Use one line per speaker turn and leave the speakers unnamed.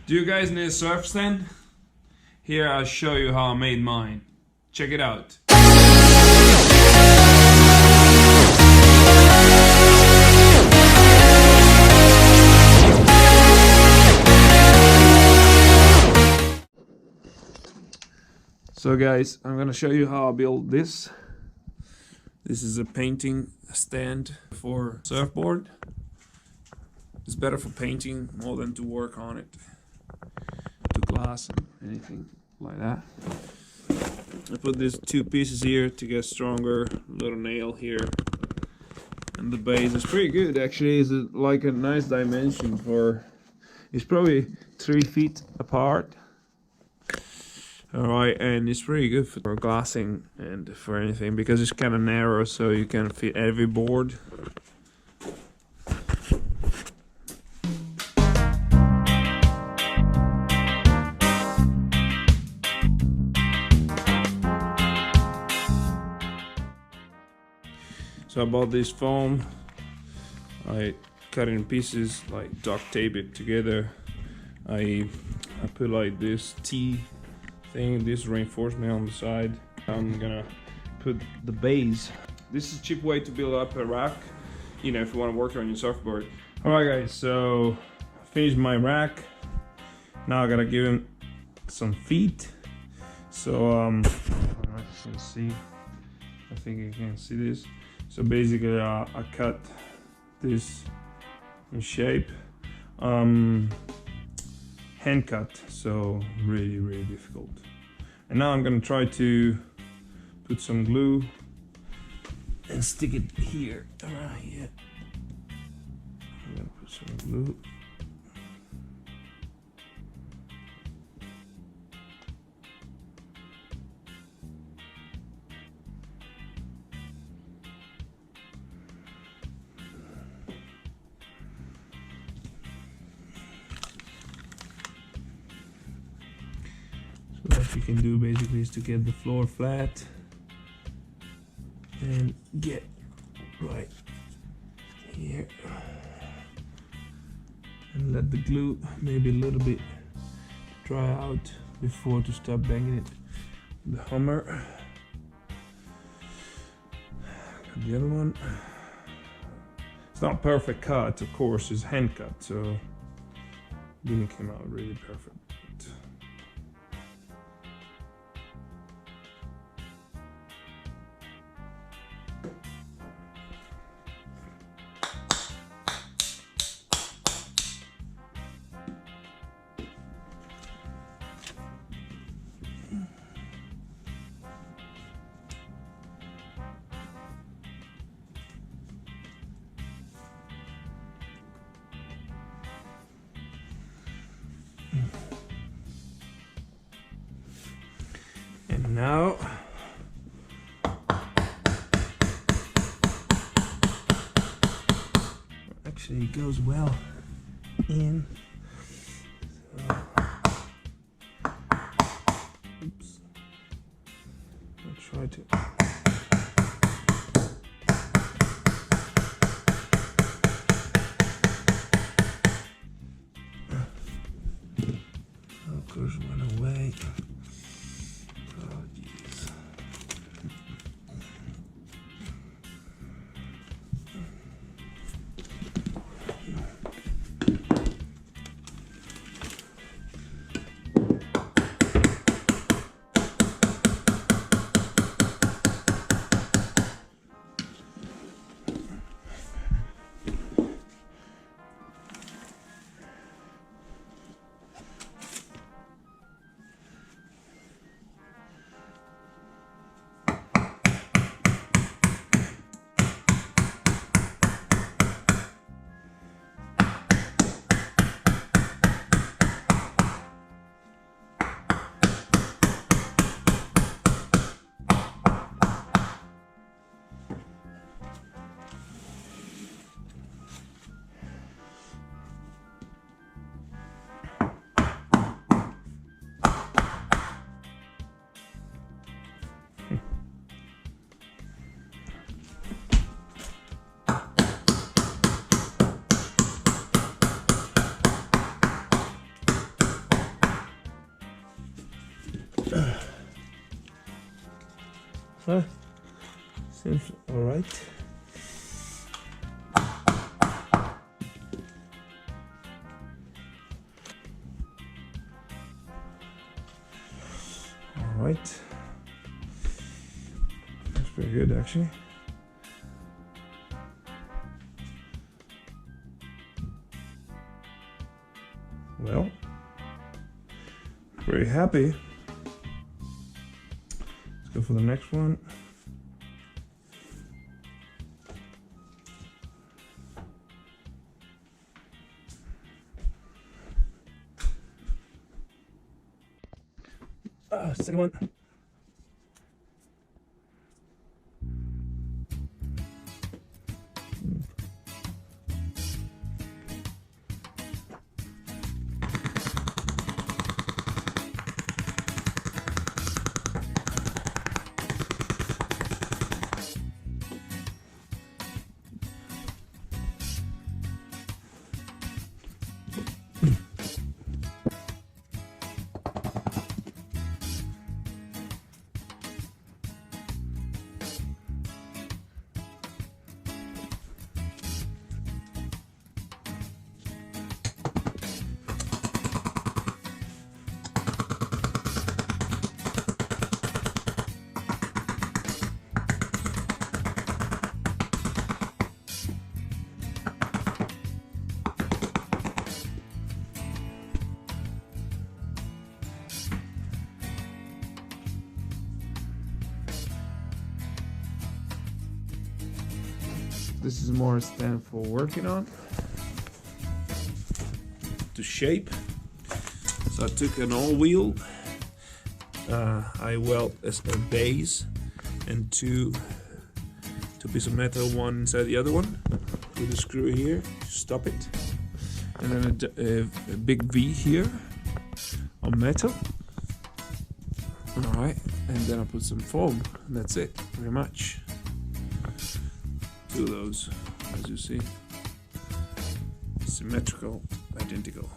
Do you guys need a surf stand? Here I'll show you how I made mine. Check it out. So guys, I'm gonna show you how I built this. This is a painting stand for surfboard. It's better for painting more than to work on it. To glass and anything like that. I put these two pieces here to get stronger. Little nail here. And the base is pretty good actually. It's like a nice dimension for... It's probably 3 feet apart. Alright, and it's pretty good for glassing and for anything because it's kind of narrow, so you can fit every board. So I bought this foam. I cut it in pieces, like duct tape it together. I put like this T thing, this reinforcement on the side. I'm gonna put the base. This is a cheap way to build up a rack, you know, if you want to work on your surfboard. Alright guys, so I finished my rack. Now I gotta give him some feet. So I don't know if you can see. I think you can see this. So basically I cut this in shape. Hand cut, so really difficult. And now I'm gonna try to put some glue and stick it here, around here. I'm gonna put some glue. What you can do basically is to get the floor flat and get right here and let the glue maybe a little bit dry out before to start banging it with the hammer. Got the other one. It's not perfect cut, of course, it's hand cut, so it didn't come out really perfect. And now actually it goes well in. So, oops. I'll try to. Of course, went away. Seems alright. Alright. That's pretty good actually. Well, very happy. Let's go for the next one. Second one. This is more a stand for working on, to shape. So I took an all wheel, I weld a base and two pieces of metal, one inside the other one, with a screw here to stop it, and then a big V here on metal. Alright, and then I put some foam, and that's it, pretty much. Two of those, as you see, symmetrical, identical.